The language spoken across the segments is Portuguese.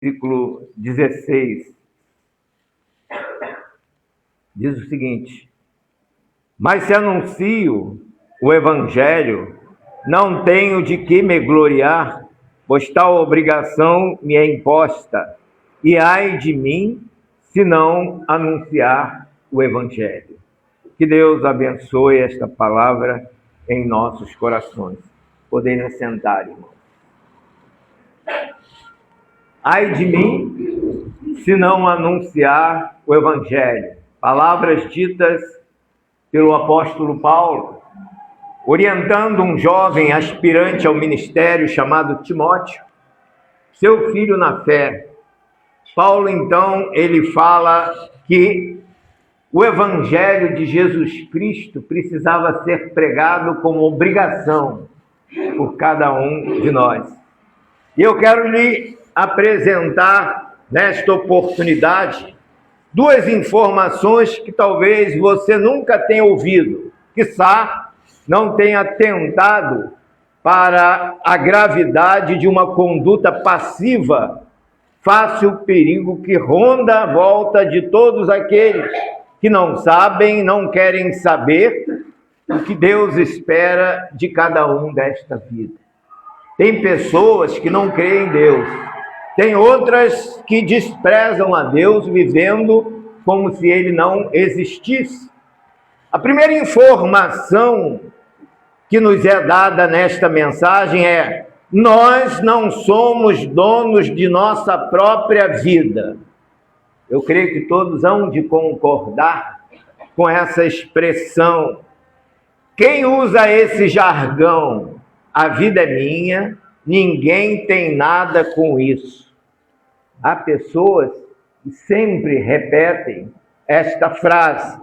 versículo 16, diz o seguinte: mas se anuncio o Evangelho, não tenho de que me gloriar, pois tal obrigação me é imposta, e ai de mim se não anunciar o Evangelho. Que Deus abençoe esta palavra em nossos corações. Podem sentar, irmãos. Ai de mim se não anunciar o Evangelho. Palavras ditas pelo apóstolo Paulo, orientando um jovem aspirante ao ministério chamado Timóteo, seu filho na fé. Paulo, então, ele fala que o Evangelho de Jesus Cristo precisava ser pregado como obrigação por cada um de nós. E eu quero lhe apresentar, nesta oportunidade, duas informações que talvez você nunca tenha ouvido, quiçá não tenha atentado para a gravidade de uma conduta passiva, face o perigo que ronda a volta de todos aqueles que não sabem, não querem saber o que Deus espera de cada um desta vida. Tem pessoas que não creem em Deus, tem outras que desprezam a Deus, vivendo como se Ele não existisse. A primeira informação que nos é dada nesta mensagem é: nós não somos donos de nossa própria vida. Eu creio que todos hão de concordar com essa expressão. Quem usa esse jargão, a vida é minha, ninguém tem nada com isso. Há pessoas que sempre repetem esta frase: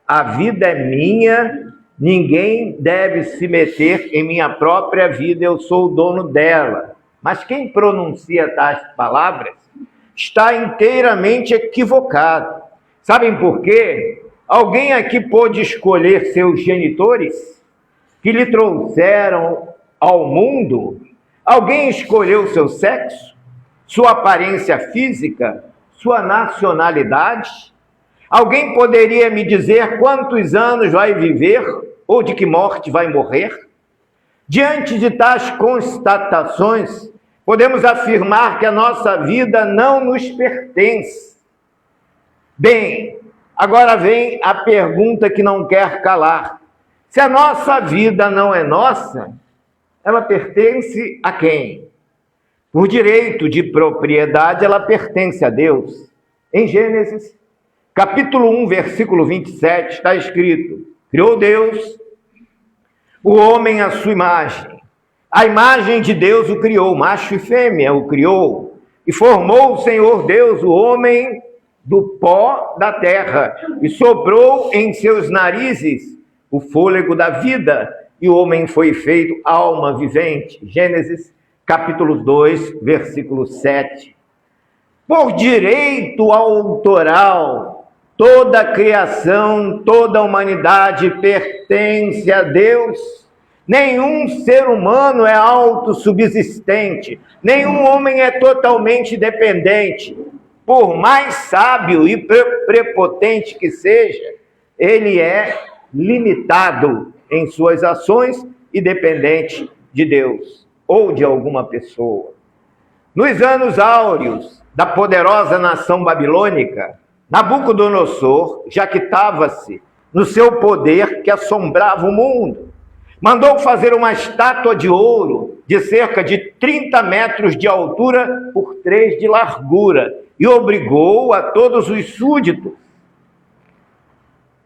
a vida é minha, ninguém deve se meter em minha própria vida, eu sou o dono dela. Mas quem pronuncia tais palavras está inteiramente equivocado. Sabem por quê? Alguém aqui pôde escolher seus genitores que lhe trouxeram ao mundo? Alguém escolheu seu sexo, sua aparência física, sua nacionalidade? Alguém poderia me dizer quantos anos vai viver ou de que morte vai morrer? Diante de tais constatações, podemos afirmar que a nossa vida não nos pertence. Bem, agora vem a pergunta que não quer calar. Se a nossa vida não é nossa, ela pertence a quem? Por direito de propriedade, ela pertence a Deus. Em Gênesis, capítulo 1, versículo 27, está escrito: criou Deus o homem à sua imagem. A imagem de Deus o criou, macho e fêmea o criou. E formou o Senhor Deus o homem do pó da terra, e soprou em seus narizes o fôlego da vida, e o homem foi feito alma vivente. Gênesis, capítulo 2, versículo 7. Por direito autoral, toda a criação, toda a humanidade pertence a Deus. Nenhum ser humano é autossubsistente, nenhum homem é totalmente dependente. Por mais sábio e prepotente que seja, ele é limitado em suas ações e dependente de Deus ou de alguma pessoa. Nos anos áureos da poderosa nação babilônica, Nabucodonosor jactava-se no seu poder que assombrava o mundo. Mandou fazer uma estátua de ouro de cerca de 30 metros de altura por 3 de largura e obrigou a todos os súditos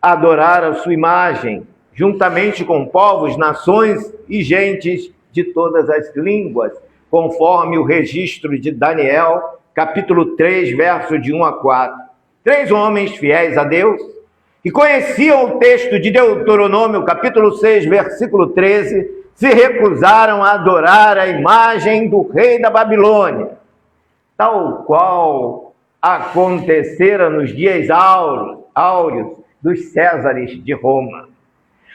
a adorar a sua imagem, juntamente com povos, nações e gentes de todas as línguas, conforme o registro de Daniel, capítulo 3, verso de 1 a 4. 3 homens fiéis a Deus, que conheciam o texto de Deuteronômio, capítulo 6, versículo 13, se recusaram a adorar a imagem do rei da Babilônia, tal qual acontecera nos dias áureos dos Césares de Roma.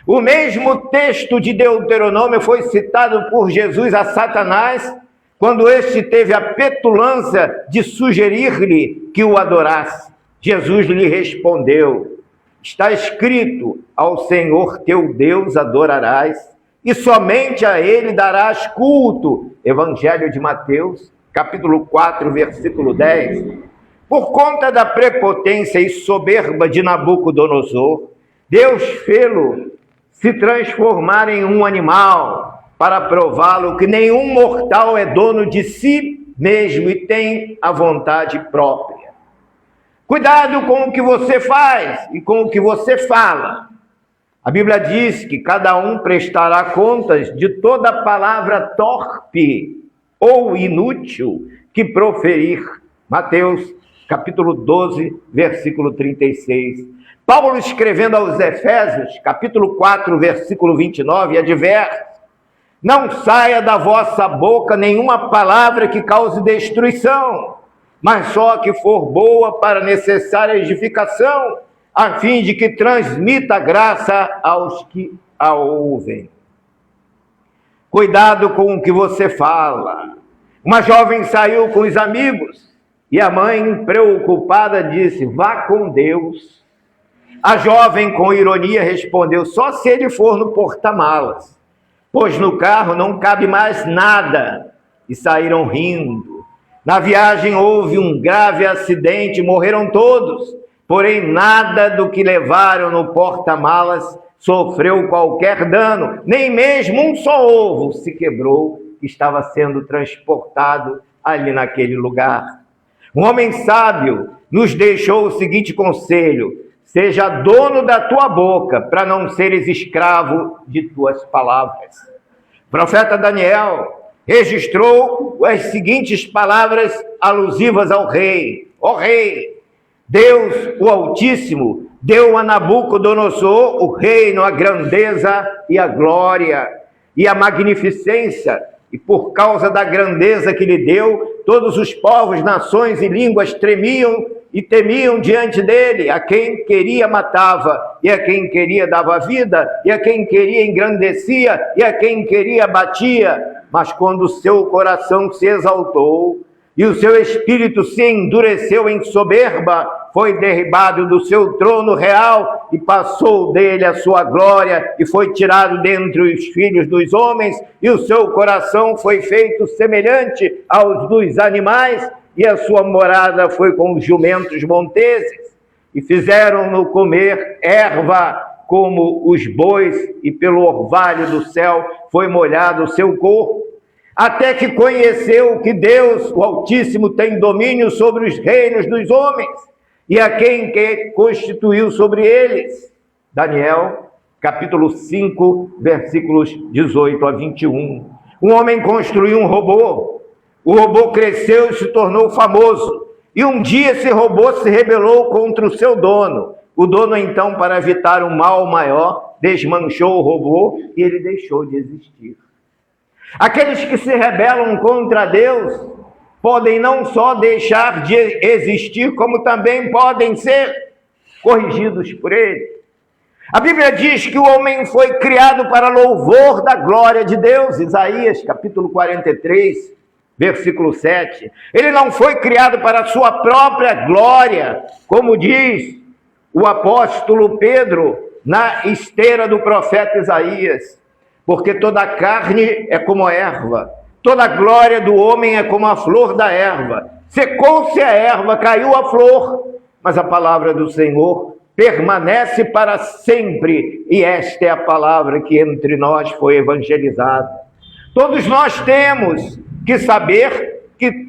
O mesmo texto de Deuteronômio foi citado por Jesus a Satanás quando este teve a petulância de sugerir-lhe que o adorasse. Jesus lhe respondeu: está escrito, ao Senhor teu Deus adorarás, e somente a ele darás culto. Evangelho de Mateus, capítulo 4, versículo 10. Por conta da prepotência e soberba de Nabucodonosor, Deus fê-lo se transformar em um animal, para prová-lo que nenhum mortal é dono de si mesmo e tem a vontade própria. Cuidado com o que você faz e com o que você fala. A Bíblia diz que cada um prestará contas de toda palavra torpe ou inútil que proferir. Mateus, capítulo 12, versículo 36. Paulo, escrevendo aos Efésios, capítulo 4, versículo 29, adverte: não saia da vossa boca nenhuma palavra que cause destruição, mas só que for boa para necessária edificação, a fim de que transmita graça aos que a ouvem. Cuidado com o que você fala. Uma jovem saiu com os amigos e a mãe, preocupada, disse: vá com Deus. A jovem, com ironia, respondeu: só se ele for no porta-malas, pois no carro não cabe mais nada. E saíram rindo. Na viagem houve um grave acidente, morreram todos, porém nada do que levaram no porta-malas sofreu qualquer dano, nem mesmo um só ovo se quebrou, que estava sendo transportado ali naquele lugar. Um homem sábio nos deixou o seguinte conselho: seja dono da tua boca, para não seres escravo de tuas palavras. O profeta Daniel registrou as seguintes palavras alusivas ao rei: ó rei, Deus, o Altíssimo, deu a Nabucodonosor o reino, a grandeza e a glória e a magnificência, e por causa da grandeza que lhe deu, todos os povos, nações e línguas tremiam e temiam diante dele. A quem queria matava, e a quem queria dava vida, e a quem queria engrandecia, e a quem queria batia. Mas quando o seu coração se exaltou e o seu espírito se endureceu em soberba, foi derribado do seu trono real e passou dele a sua glória e foi tirado dentre os filhos dos homens, e o seu coração foi feito semelhante aos dos animais, e a sua morada foi com os jumentos monteses, e fizeram-no comer erva como os bois, e pelo orvalho do céu foi molhado o seu corpo, até que conheceu que Deus, o Altíssimo, tem domínio sobre os reinos dos homens, e a quem que constituiu sobre eles. Daniel, capítulo 5, versículos 18 a 21. Um homem construiu um robô. O robô cresceu e se tornou famoso. E um dia esse robô se rebelou contra o seu dono. O dono, então, para evitar um mal maior, desmanchou o robô e ele deixou de existir. Aqueles que se rebelam contra Deus podem não só deixar de existir, como também podem ser corrigidos por Ele. A Bíblia diz que o homem foi criado para louvor da glória de Deus. Isaías, capítulo 43, versículo 7. Ele não foi criado para a sua própria glória, como diz o apóstolo Pedro na esteira do profeta Isaías. Porque toda a carne é como a erva, toda a glória do homem é como a flor da erva. Secou-se a erva, caiu a flor, mas a palavra do Senhor permanece para sempre, e esta é a palavra que entre nós foi evangelizada. Todos nós temos que saber que,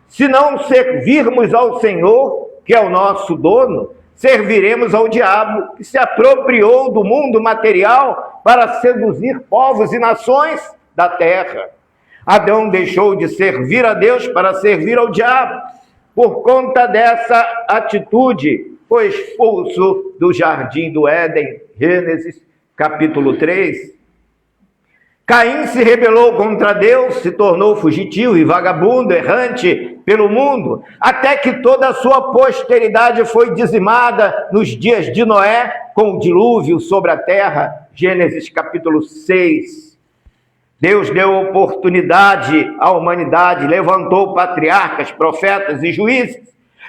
se não servirmos ao Senhor, que é o nosso dono, serviremos ao diabo, que se apropriou do mundo material para seduzir povos e nações da terra. Adão deixou de servir a Deus para servir ao diabo. Por conta dessa atitude, foi expulso do jardim do Éden. Gênesis, capítulo 3. Caim se rebelou contra Deus, se tornou fugitivo e vagabundo, errante pelo mundo, até que toda a sua posteridade foi dizimada nos dias de Noé, com o dilúvio sobre a terra. Gênesis capítulo 6. Deus deu oportunidade à humanidade, levantou patriarcas, profetas e juízes,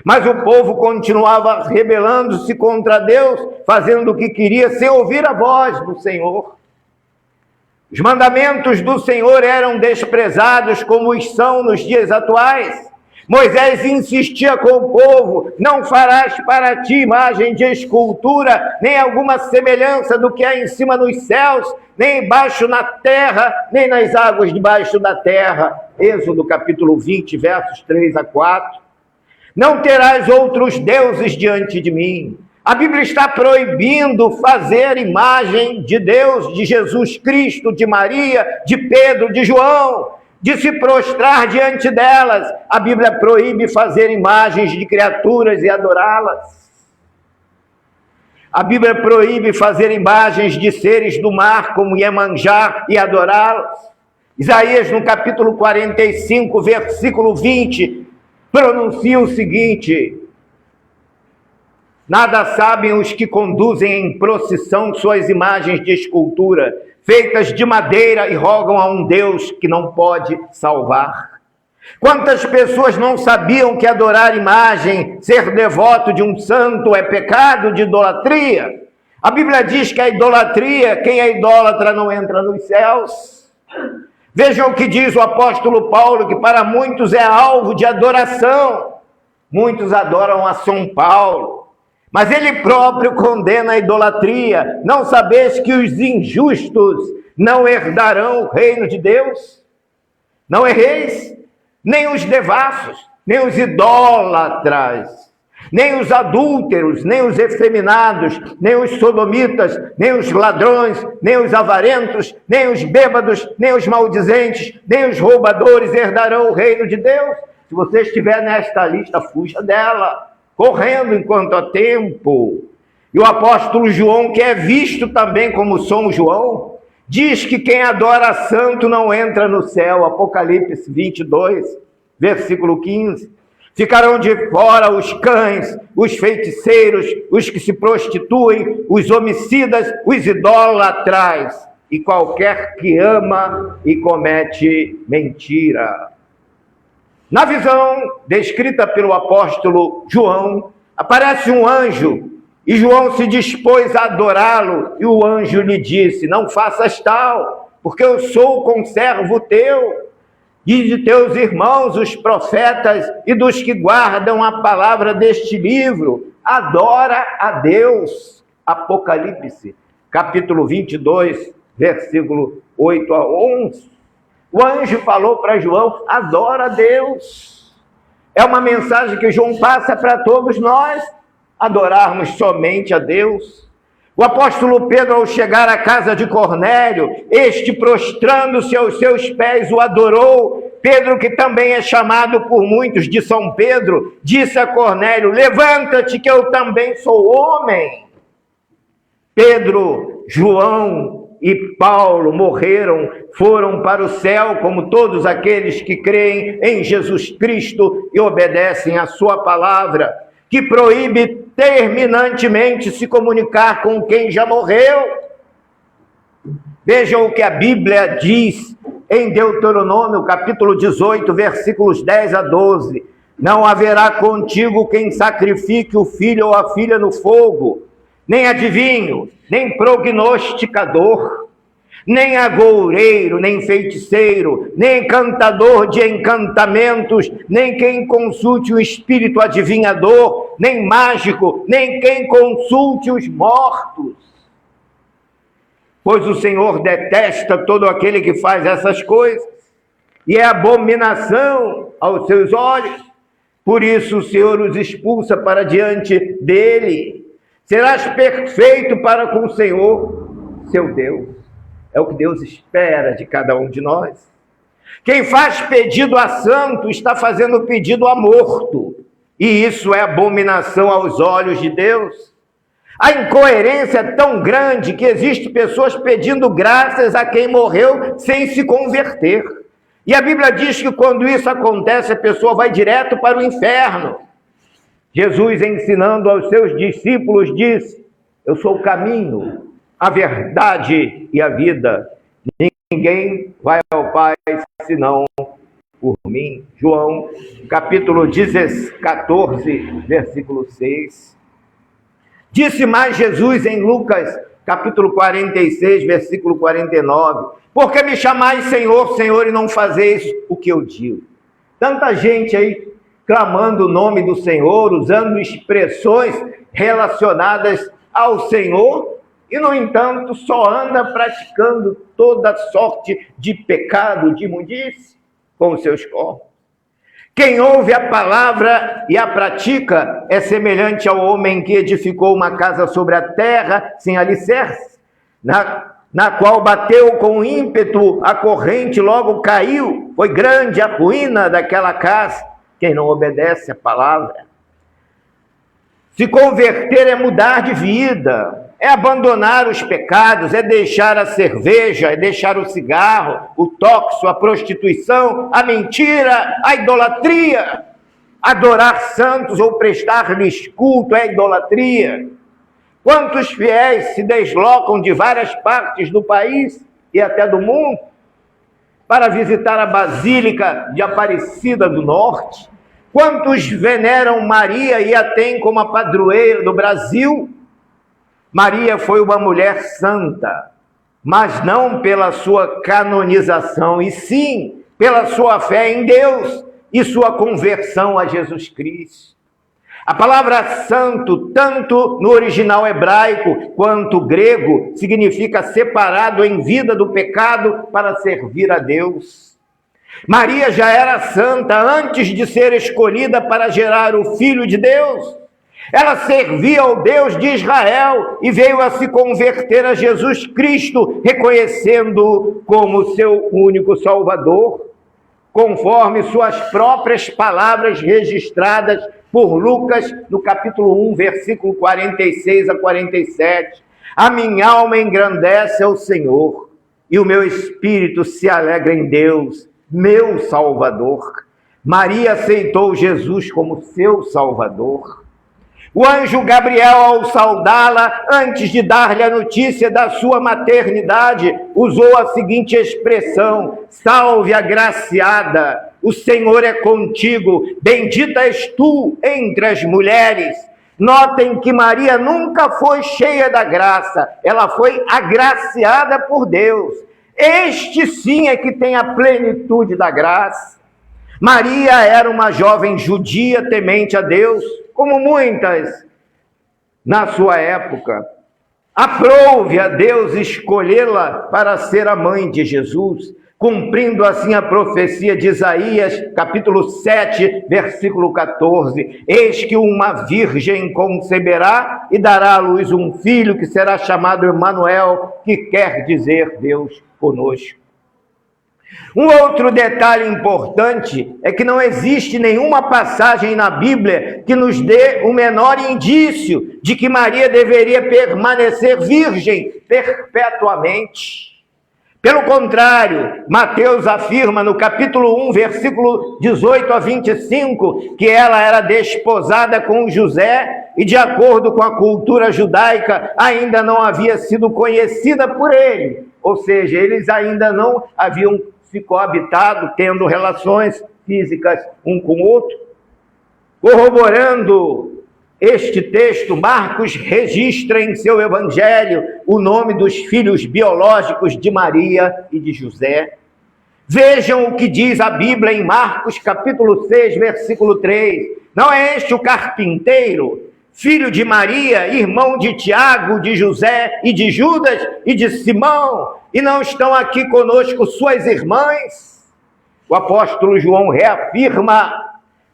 mas o povo continuava rebelando-se contra Deus, fazendo o que queria, sem ouvir a voz do Senhor. Os mandamentos do Senhor eram desprezados, como os são nos dias atuais. Moisés insistia com o povo: não farás para ti imagem de escultura, nem alguma semelhança do que há em cima nos céus, nem embaixo na terra, nem nas águas debaixo da terra. Êxodo capítulo 20, versos 3 a 4. Não terás outros deuses diante de mim. A Bíblia está proibindo fazer imagem de Deus, de Jesus Cristo, de Maria, de Pedro, de João, de se prostrar diante delas. A Bíblia proíbe fazer imagens de criaturas e adorá-las. A Bíblia proíbe fazer imagens de seres do mar, como Iemanjá, e adorá-las. Isaías, no capítulo 45, versículo 20, pronuncia o seguinte: nada sabem os que conduzem em procissão suas imagens de escultura, feitas de madeira, e rogam a um Deus que não pode salvar. Quantas pessoas não sabiam que adorar imagem, ser devoto de um santo, é pecado de idolatria? A Bíblia diz que a idolatria, quem é idólatra não entra nos céus. Vejam o que diz o apóstolo Paulo, que para muitos é alvo de adoração. Muitos adoram a São Paulo, mas ele próprio condena a idolatria. Não sabeis que os injustos não herdarão o reino de Deus? Não erreis, nem os devassos, nem os idólatras, nem os adúlteros, nem os efeminados, nem os sodomitas, nem os ladrões, nem os avarentos, nem os bêbados, nem os maldizentes, nem os roubadores herdarão o reino de Deus. Se você estiver nesta lista, fuja dela, correndo enquanto há tempo. E o apóstolo João, que é visto também como São João, diz que quem adora santo não entra no céu. Apocalipse 22, versículo 15. Ficarão de fora os cães, os feiticeiros, os que se prostituem, os homicidas, os idólatras e qualquer que ama e comete mentira. Na visão descrita pelo apóstolo João, aparece um anjo, e João se dispôs a adorá-lo, e o anjo lhe disse: não faças tal, porque eu sou conservo teu, e de teus irmãos, os profetas, e dos que guardam a palavra deste livro. Adora a Deus. Apocalipse, capítulo 22, versículo 8 a 11. O anjo falou para João: adora a Deus. É uma mensagem que João passa para todos nós, adorarmos somente a Deus. O apóstolo Pedro, ao chegar à casa de Cornélio, este, prostrando-se aos seus pés, o adorou. Pedro, que também é chamado por muitos de São Pedro, disse a Cornélio: levanta-te, que eu também sou homem. Pedro, João e Paulo morreram, foram para o céu, como todos aqueles que creem em Jesus Cristo e obedecem à sua palavra, que proíbe terminantemente se comunicar com quem já morreu. Vejam o que a Bíblia diz em Deuteronômio, capítulo 18, versículos 10 a 12. Não haverá contigo quem sacrifique o filho ou a filha no fogo, nem adivinho, nem prognosticador, nem agoureiro, nem feiticeiro, nem encantador de encantamentos, nem quem consulte o espírito adivinhador, nem mágico, nem quem consulte os mortos. Pois o Senhor detesta todo aquele que faz essas coisas, e é abominação aos seus olhos. Por isso o Senhor os expulsa para diante dele. Serás perfeito para com o Senhor, seu Deus. É o que Deus espera de cada um de nós. Quem faz pedido a santo está fazendo pedido a morto, e isso é abominação aos olhos de Deus. A incoerência é tão grande que existem pessoas pedindo graças a quem morreu sem se converter. E a Bíblia diz que quando isso acontece, a pessoa vai direto para o inferno. Jesus, ensinando aos seus discípulos, disse: eu sou o caminho, a verdade e a vida. Ninguém ninguém vai ao Pai senão por mim. João, capítulo 14, versículo 6. Disse mais Jesus em Lucas, capítulo 46, versículo 49. Por que me chamais Senhor, Senhor, e não fazeis o que eu digo? Tanta gente aí clamando o nome do Senhor, usando expressões relacionadas ao Senhor, e, no entanto, só anda praticando toda sorte de pecado, de imundície, com os seus corpos. Quem ouve a palavra e a pratica é semelhante ao homem que edificou uma casa sobre a terra, sem alicerce, na qual bateu com ímpeto a corrente, logo caiu. Foi grande a ruína daquela casa. Quem não obedece à palavra. Se converter é mudar de vida, é abandonar os pecados, é deixar a cerveja, é deixar o cigarro, o tóxico, a prostituição, a mentira, a idolatria. Adorar santos ou prestar-lhes culto é idolatria. Quantos fiéis se deslocam de várias partes do país e até do mundo para visitar a Basílica de Aparecida do Norte? Quantos veneram Maria e a têm como a padroeira do Brasil? Maria foi uma mulher santa, mas não pela sua canonização, e sim pela sua fé em Deus e sua conversão a Jesus Cristo. A palavra santo, tanto no original hebraico quanto grego, significa separado em vida do pecado para servir a Deus. Maria já era santa antes de ser escolhida para gerar o Filho de Deus. Ela servia ao Deus de Israel e veio a se converter a Jesus Cristo, reconhecendo-o como seu único Salvador, conforme suas próprias palavras registradas por Lucas, no capítulo 1, versículo 46 a 47. A minha alma engrandece ao Senhor, e o meu espírito se alegra em Deus, meu Salvador. Maria aceitou Jesus como seu Salvador. O anjo Gabriel, ao saudá-la, antes de dar-lhe a notícia da sua maternidade, usou a seguinte expressão: salve agraciada, o Senhor é contigo, bendita és tu entre as mulheres. Notem que Maria nunca foi cheia da graça, ela foi agraciada por Deus. Este sim é que tem a plenitude da graça. Maria era uma jovem judia temente a Deus, como muitas na sua época. Aprouve a Deus escolhê-la para ser a mãe de Jesus, cumprindo assim a profecia de Isaías, capítulo 7, versículo 14. Eis que uma virgem conceberá e dará à luz um filho que será chamado Emanuel, que quer dizer Deus conosco. Um outro detalhe importante é que não existe nenhuma passagem na Bíblia que nos dê o menor indício de que Maria deveria permanecer virgem perpetuamente. Pelo contrário, Mateus afirma no capítulo 1, versículo 18 a 25, que ela era desposada com José e, de acordo com a cultura judaica, ainda não havia sido conhecida por ele. Ou seja, eles ainda não haviam se coabitado, tendo relações físicas um com o outro. Corroborando este texto, Marcos registra em seu evangelho o nome dos filhos biológicos de Maria e de José. Vejam o que diz a Bíblia em Marcos capítulo 6, versículo 3. Não é este o carpinteiro, filho de Maria, irmão de Tiago, de José e de Judas e de Simão? E não estão aqui conosco suas irmãs? O apóstolo João reafirma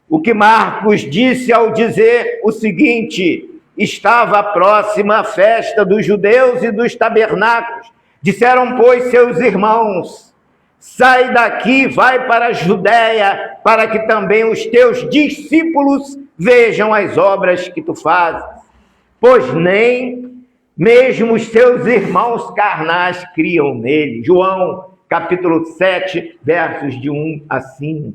o que Marcos disse ao dizer o seguinte: estava próxima a festa dos judeus e dos tabernáculos. Disseram, pois, seus irmãos: sai daqui, vai para a Judéia, para que também os teus discípulos vejam as obras que tu fazes. Pois nem mesmo os seus irmãos carnais criam nele. João, capítulo 7, versos de 1 a 5.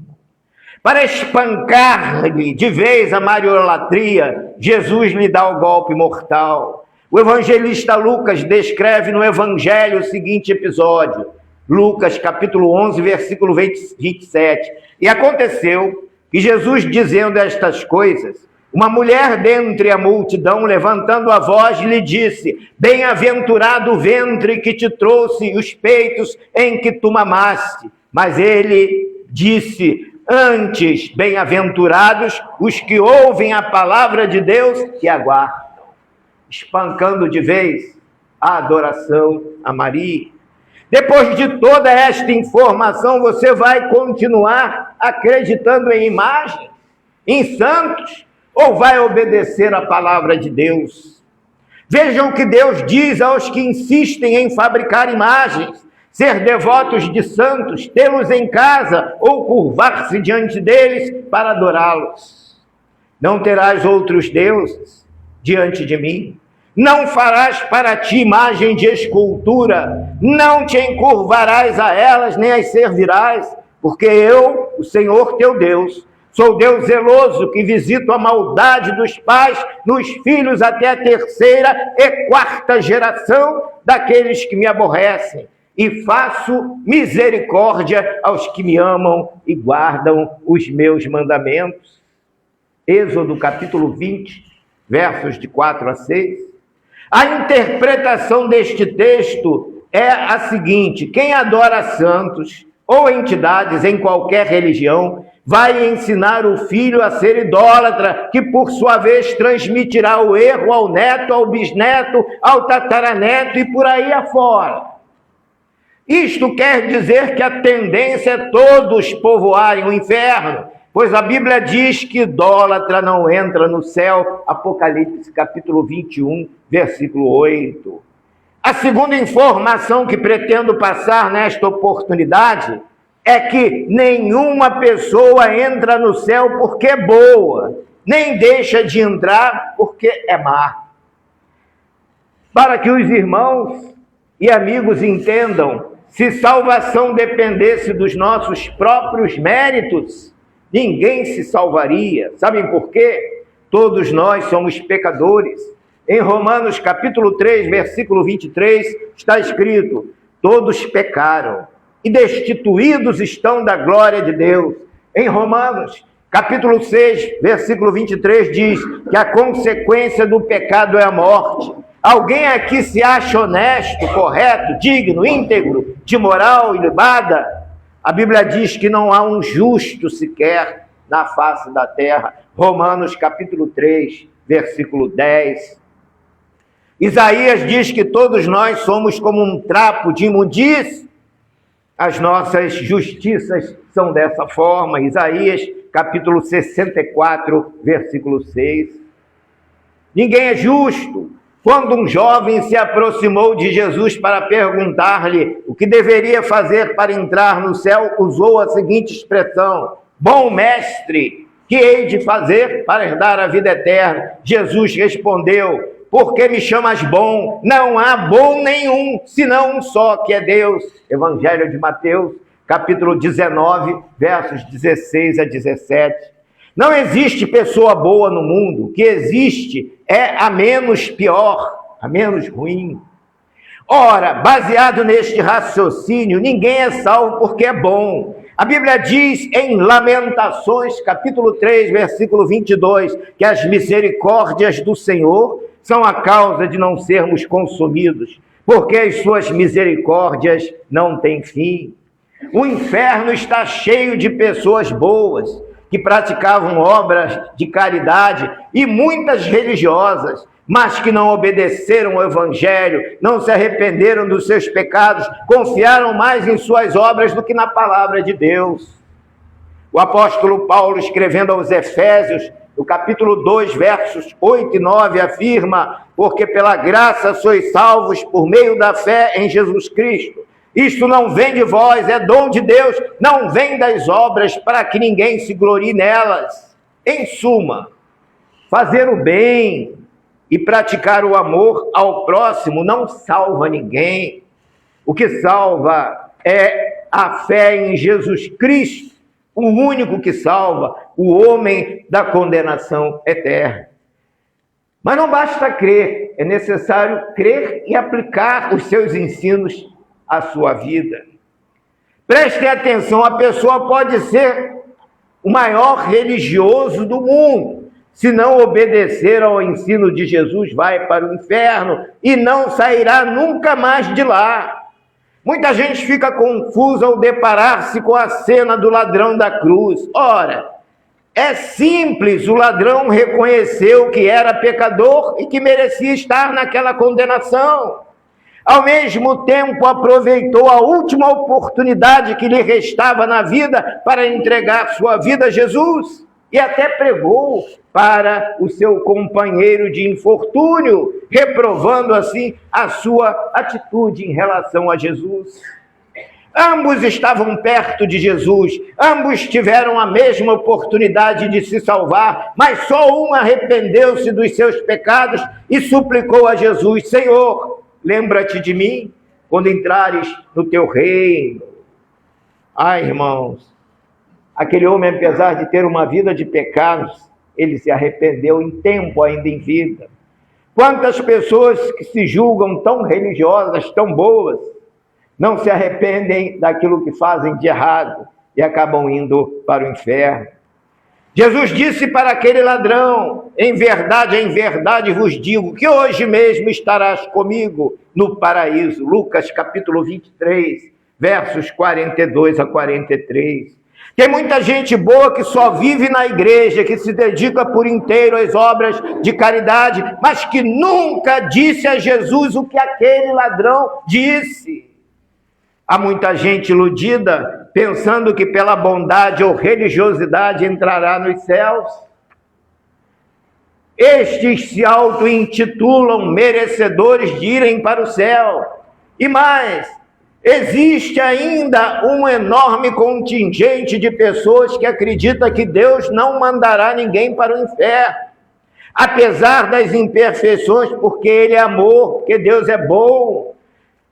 Para espancar-lhe de vez a mariolatria, Jesus lhe dá o golpe mortal. O evangelista Lucas descreve no evangelho o seguinte episódio: Lucas capítulo 11, versículo 27. E aconteceu que Jesus, dizendo estas coisas, uma mulher dentre a multidão, levantando a voz, lhe disse: bem-aventurado o ventre que te trouxe e os peitos em que tu mamaste. Mas ele disse: antes, bem-aventurados os que ouvem a palavra de Deus e aguardam. Espancando de vez a adoração a Maria. Depois de toda esta informação, você vai continuar acreditando em imagens, em santos, ou vai obedecer a palavra de Deus? Vejam o que Deus diz aos que insistem em fabricar imagens, ser devotos de santos, tê-los em casa ou curvar-se diante deles para adorá-los. Não terás outros deuses diante de mim. Não farás para ti imagem de escultura, não te encurvarás a elas, nem as servirás, porque eu, o Senhor teu Deus, sou Deus zeloso, que visito a maldade dos pais nos filhos até a terceira e quarta geração daqueles que me aborrecem, e faço misericórdia aos que me amam e guardam os meus mandamentos. Êxodo capítulo 20, versos de 4 a 6. A interpretação deste texto é a seguinte: quem adora santos ou entidades em qualquer religião vai ensinar o filho a ser idólatra, que por sua vez transmitirá o erro ao neto, ao bisneto, ao tataraneto e por aí afora. Isto quer dizer que a tendência é todos povoarem o inferno, pois a Bíblia diz que idólatra não entra no céu. Apocalipse capítulo 21, versículo 8. A segunda informação que pretendo passar nesta oportunidade é que nenhuma pessoa entra no céu porque é boa, nem deixa de entrar porque é má. Para que os irmãos e amigos entendam, se salvação dependesse dos nossos próprios méritos, ninguém se salvaria. Sabem por quê? Todos nós somos pecadores. Em Romanos capítulo 3, versículo 23, está escrito: todos pecaram e destituídos estão da glória de Deus. Em Romanos capítulo 6, versículo 23, diz que a consequência do pecado é a morte. Alguém aqui se acha honesto, correto, digno, íntegro, de moral ilibada? A Bíblia diz que não há um justo sequer na face da terra. Romanos capítulo 3, versículo 10. Isaías diz que todos nós somos como um trapo de imundície. As nossas justiças são dessa forma. Isaías capítulo 64, versículo 6. Ninguém é justo. Quando um jovem se aproximou de Jesus para perguntar-lhe o que deveria fazer para entrar no céu, usou a seguinte expressão: bom mestre, que hei de fazer para herdar a vida eterna? Jesus respondeu: por que me chamas bom? Não há bom nenhum, senão um só, que é Deus. Evangelho de Mateus, capítulo 19, versos 16 a 17. Não existe pessoa boa no mundo. O que existe é a menos pior, a menos ruim. Ora, baseado neste raciocínio, ninguém é salvo porque é bom. A Bíblia diz em Lamentações, capítulo 3, versículo 22, que as misericórdias do Senhor são a causa de não sermos consumidos, porque as suas misericórdias não têm fim. O inferno está cheio de pessoas boas, que praticavam obras de caridade, e muitas religiosas, mas que não obedeceram ao Evangelho, não se arrependeram dos seus pecados, confiaram mais em suas obras do que na palavra de Deus. O apóstolo Paulo, escrevendo aos Efésios, no capítulo 2, versos 8 e 9, afirma: porque pela graça sois salvos por meio da fé em Jesus Cristo. Isto não vem de vós, é dom de Deus, não vem das obras, para que ninguém se glorie nelas. Em suma, fazer o bem e praticar o amor ao próximo não salva ninguém. O que salva é a fé em Jesus Cristo, o único que salva o homem da condenação eterna. Mas não basta crer, é necessário crer e aplicar os seus ensinos à sua vida. Prestem atenção, a pessoa pode ser o maior religioso do mundo. Se não obedecer ao ensino de Jesus, vai para o inferno e não sairá nunca mais de lá. Muita gente fica confusa ao deparar-se com a cena do ladrão da cruz. Ora, é simples, o ladrão reconheceu que era pecador e que merecia estar naquela condenação. Ao mesmo tempo, aproveitou a última oportunidade que lhe restava na vida para entregar sua vida a Jesus. E até pregou para o seu companheiro de infortúnio, reprovando assim a sua atitude em relação a Jesus. Ambos estavam perto de Jesus, ambos tiveram a mesma oportunidade de se salvar, mas só um arrependeu-se dos seus pecados e suplicou a Jesus: Senhor, lembra-te de mim quando entrares no teu reino. Ai, irmãos, aquele homem, apesar de ter uma vida de pecados, ele se arrependeu em tempo, ainda em vida. Quantas pessoas que se julgam tão religiosas, tão boas, não se arrependem daquilo que fazem de errado e acabam indo para o inferno. Jesus disse para aquele ladrão: em verdade vos digo que hoje mesmo estarás comigo no paraíso. Lucas capítulo 23, versos 42 a 43. Tem muita gente boa que só vive na igreja, que se dedica por inteiro às obras de caridade, mas que nunca disse a Jesus o que aquele ladrão disse. Há muita gente iludida, pensando que pela bondade ou religiosidade entrará nos céus. Estes se auto-intitulam merecedores de irem para o céu. E mais, existe ainda um enorme contingente de pessoas que acredita que Deus não mandará ninguém para o inferno, apesar das imperfeições, porque Ele é amor, porque Deus é bom.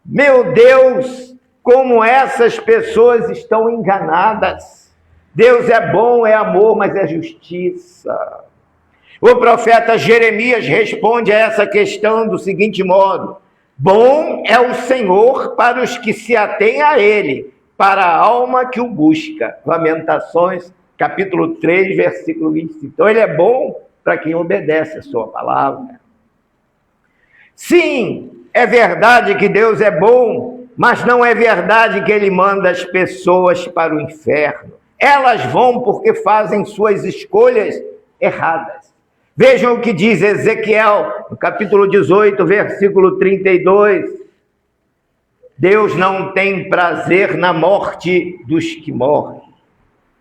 Meu Deus, como essas pessoas estão enganadas. Deus é bom, é amor, mas é justiça. O profeta Jeremias responde a essa questão do seguinte modo: bom é o Senhor para os que se atêm a Ele, para a alma que o busca. Lamentações, capítulo 3, versículo 25. Então, Ele é bom para quem obedece a sua palavra. Sim, é verdade que Deus é bom, mas não é verdade que Ele manda as pessoas para o inferno. Elas vão porque fazem suas escolhas erradas. Vejam o que diz Ezequiel, no capítulo 18, versículo 32. Deus não tem prazer na morte dos que morrem.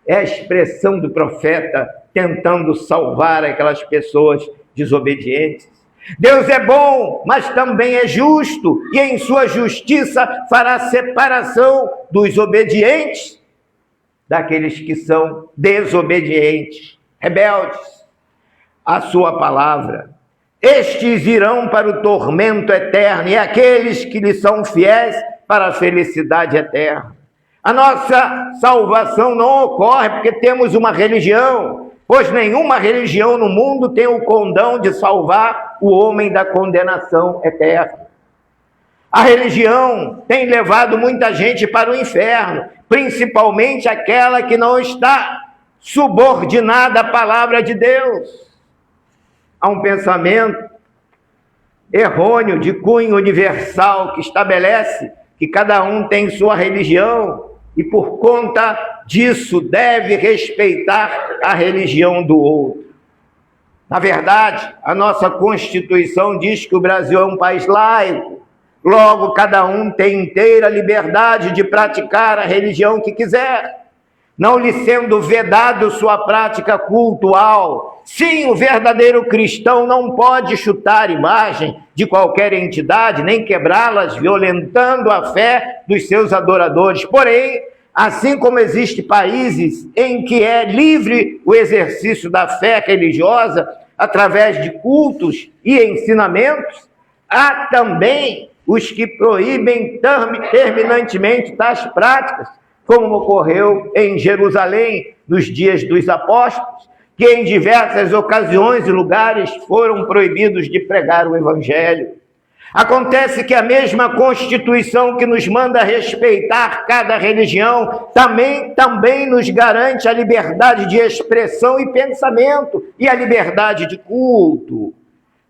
É a expressão do profeta tentando salvar aquelas pessoas desobedientes. Deus é bom, mas também é justo, e em sua justiça fará separação dos obedientes daqueles que são desobedientes, rebeldes à sua palavra. Estes irão para o tormento eterno, e aqueles que lhe são fiéis para a felicidade eterna. A nossa salvação não ocorre porque temos uma religião, pois nenhuma religião no mundo tem o condão de salvar o homem da condenação eterna. A religião tem levado muita gente para o inferno, principalmente aquela que não está subordinada à palavra de Deus. Há um pensamento errôneo de cunho universal que estabelece que cada um tem sua religião e por conta disso deve respeitar a religião do outro. Na verdade, a nossa Constituição diz que o Brasil é um país laico, logo cada um tem inteira liberdade de praticar a religião que quiser, não lhe sendo vedado sua prática cultual. Sim, o verdadeiro cristão não pode chutar imagem de qualquer entidade, nem quebrá-las, violentando a fé dos seus adoradores. Porém, assim como existem países em que é livre o exercício da fé religiosa através de cultos e ensinamentos, há também os que proíbem terminantemente tais práticas, como ocorreu em Jerusalém nos dias dos apóstolos, que em diversas ocasiões e lugares foram proibidos de pregar o Evangelho. Acontece que a mesma Constituição que nos manda respeitar cada religião também nos garante a liberdade de expressão e pensamento e a liberdade de culto.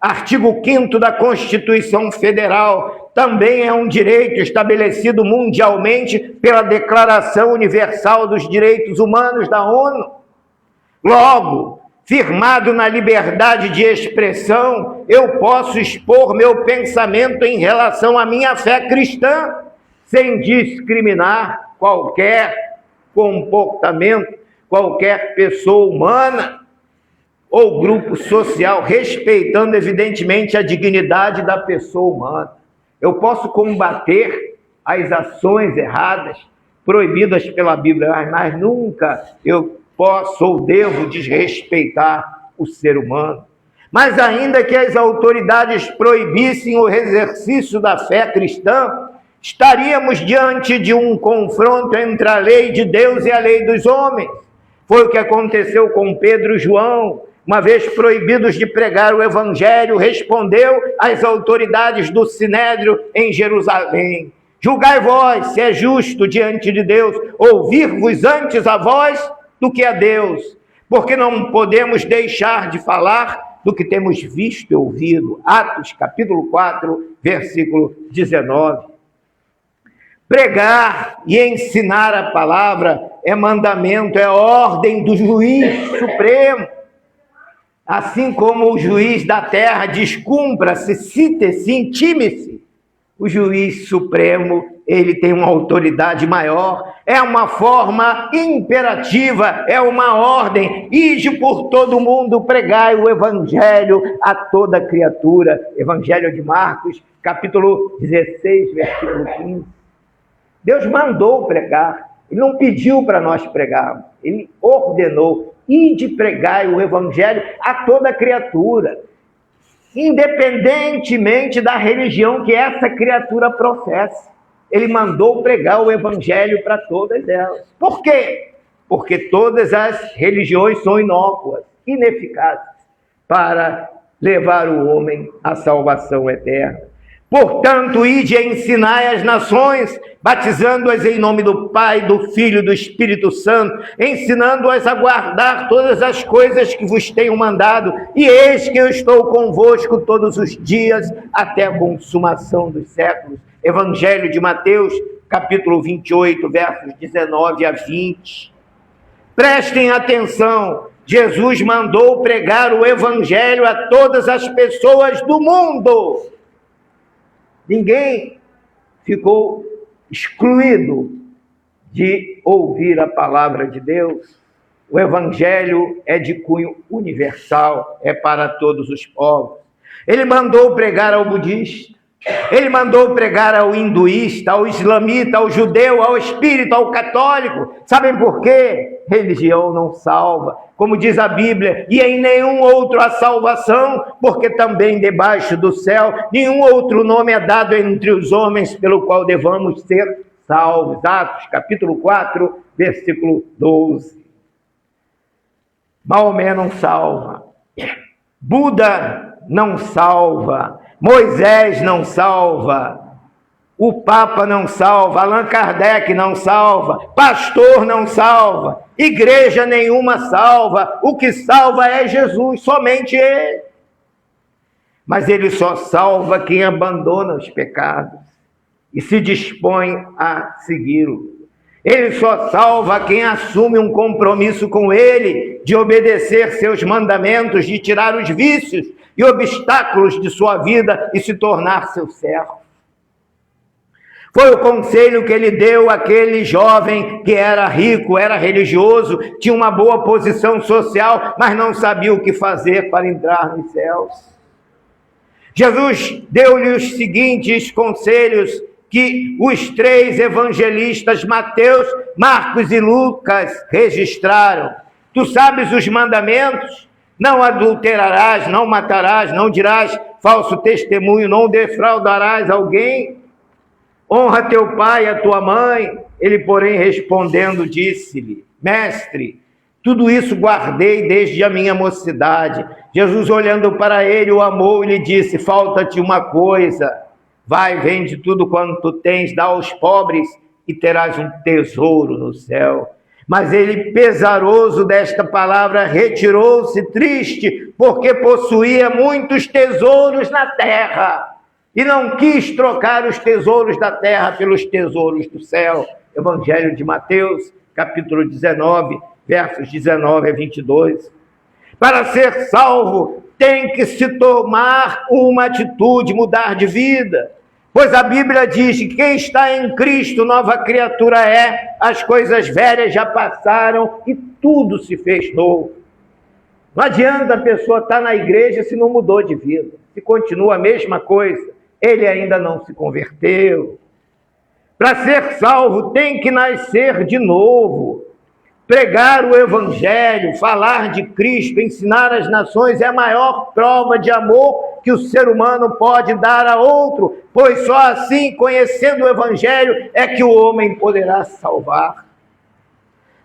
Artigo 5º da Constituição Federal também é um direito estabelecido mundialmente pela Declaração Universal dos Direitos Humanos da ONU. Logo, firmado na liberdade de expressão, eu posso expor meu pensamento em relação à minha fé cristã, sem discriminar qualquer comportamento, qualquer pessoa humana ou grupo social, respeitando evidentemente a dignidade da pessoa humana. Eu posso combater as ações erradas, proibidas pela Bíblia, mas nunca eu posso ou devo desrespeitar o ser humano. Mas ainda que as autoridades proibissem o exercício da fé cristã, estaríamos diante de um confronto entre a lei de Deus e a lei dos homens. Foi o que aconteceu com Pedro e João. Uma vez proibidos de pregar o evangelho, respondeu às autoridades do Sinédrio em Jerusalém: julgai vós se é justo diante de Deus ouvir-vos antes a vós do que a Deus, porque não podemos deixar de falar do que temos visto e ouvido. Atos capítulo 4, versículo 19. Pregar e ensinar a palavra é mandamento, é ordem do juiz supremo. Assim como o juiz da terra diz: cumpra-se, cite-se, intime-se, o juiz supremo, ele tem uma autoridade maior, é uma forma imperativa, é uma ordem: ide por todo o mundo, pregai o evangelho a toda criatura. Evangelho de Marcos, capítulo 16, versículo 15. Deus mandou pregar, ele não pediu para nós pregarmos, ele ordenou: ide pregai o evangelho a toda criatura, independentemente da religião que essa criatura professa. Ele mandou pregar o evangelho para todas elas. Por quê? Porque todas as religiões são inócuas, ineficazes para levar o homem à salvação eterna. Portanto, ide e ensinai as nações, batizando-as em nome do Pai, do Filho e do Espírito Santo, ensinando-as a guardar todas as coisas que vos tenho mandado, e eis que eu estou convosco todos os dias, até a consumação dos séculos. Evangelho de Mateus, capítulo 28, versos 19 a 20. Prestem atenção, Jesus mandou pregar o evangelho a todas as pessoas do mundo. Ninguém ficou excluído de ouvir a palavra de Deus. O evangelho é de cunho universal, é para todos os povos. Ele mandou pregar ao budista, ele mandou pregar ao hinduísta, ao islamita, ao judeu, ao espírita, ao católico. Sabem por quê? Religião não salva, como diz a Bíblia, e em nenhum outro há salvação, porque também debaixo do céu nenhum outro nome é dado entre os homens pelo qual devamos ser salvos. Atos capítulo 4, versículo 12. Maomé não salva, Buda não salva, Moisés não salva, o Papa não salva, Allan Kardec não salva, pastor não salva, igreja nenhuma salva. O que salva é Jesus, somente Ele. Mas Ele só salva quem abandona os pecados e se dispõe a segui-lo. Ele só salva quem assume um compromisso com Ele, de obedecer seus mandamentos, de tirar os vícios e obstáculos de sua vida e se tornar seu servo. Foi o conselho que ele deu àquele jovem que era rico, era religioso, tinha uma boa posição social, mas não sabia o que fazer para entrar nos céus. Jesus deu-lhe os seguintes conselhos que os 3 evangelistas, Mateus, Marcos e Lucas, registraram. Tu sabes os mandamentos? Não adulterarás, não matarás, não dirás falso testemunho, não defraudarás alguém. Honra teu pai e a tua mãe. Ele, porém, respondendo, disse-lhe: Mestre, tudo isso guardei desde a minha mocidade. Jesus, olhando para ele, o amou e lhe disse: falta-te uma coisa. Vai, vende tudo quanto tens, dá aos pobres e terás um tesouro no céu. Mas ele, pesaroso desta palavra, retirou-se triste, porque possuía muitos tesouros na terra, e não quis trocar os tesouros da terra pelos tesouros do céu. Evangelho de Mateus, capítulo 19, versos 19 a 22. Para ser salvo, tem que se tomar uma atitude, mudar de vida. Pois a Bíblia diz que quem está em Cristo, nova criatura é, as coisas velhas já passaram e tudo se fez novo. Não adianta a pessoa estar na igreja se não mudou de vida, se continua a mesma coisa, ele ainda não se converteu. Para ser salvo tem que nascer de novo. Pregar o Evangelho, falar de Cristo, ensinar as nações é a maior prova de amor que o ser humano pode dar a outro, pois só assim, conhecendo o Evangelho, é que o homem poderá salvar.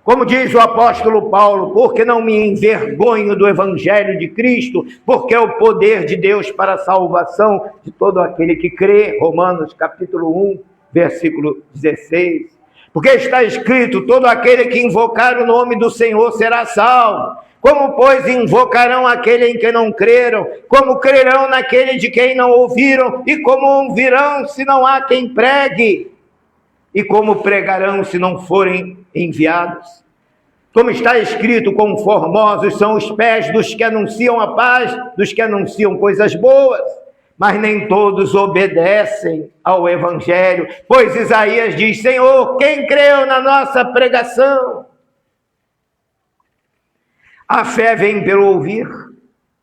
Como diz o apóstolo Paulo, porque não me envergonho do Evangelho de Cristo, porque é o poder de Deus para a salvação de todo aquele que crê. Romanos capítulo 1, versículo 16. Porque está escrito, todo aquele que invocar o nome do Senhor será salvo. Como, pois, invocarão aquele em que não creram? Como crerão naquele de quem não ouviram? E como ouvirão se não há quem pregue? E como pregarão se não forem enviados? Como está escrito, quão formosos são os pés dos que anunciam a paz, dos que anunciam coisas boas. Mas nem todos obedecem ao Evangelho, pois Isaías diz, Senhor, quem creu na nossa pregação? A fé vem pelo ouvir,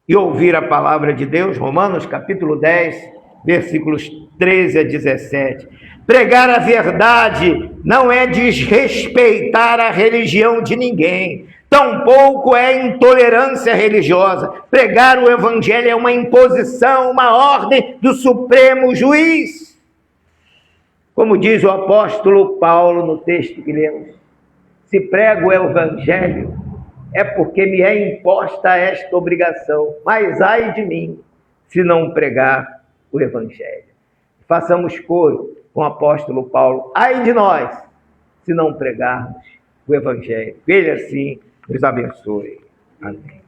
e ouvir a palavra de Deus, Romanos capítulo 10, versículos 13 a 17. Pregar a verdade não é desrespeitar a religião de ninguém, tampouco é intolerância religiosa. Pregar o Evangelho é uma imposição, uma ordem do Supremo Juiz. Como diz o apóstolo Paulo no texto que lemos, se prego o Evangelho, é porque me é imposta esta obrigação, mas ai de mim, se não pregar o Evangelho. Façamos coro com o apóstolo Paulo, ai de nós, se não pregarmos o Evangelho. Que ele assim nos abençoe. Amém.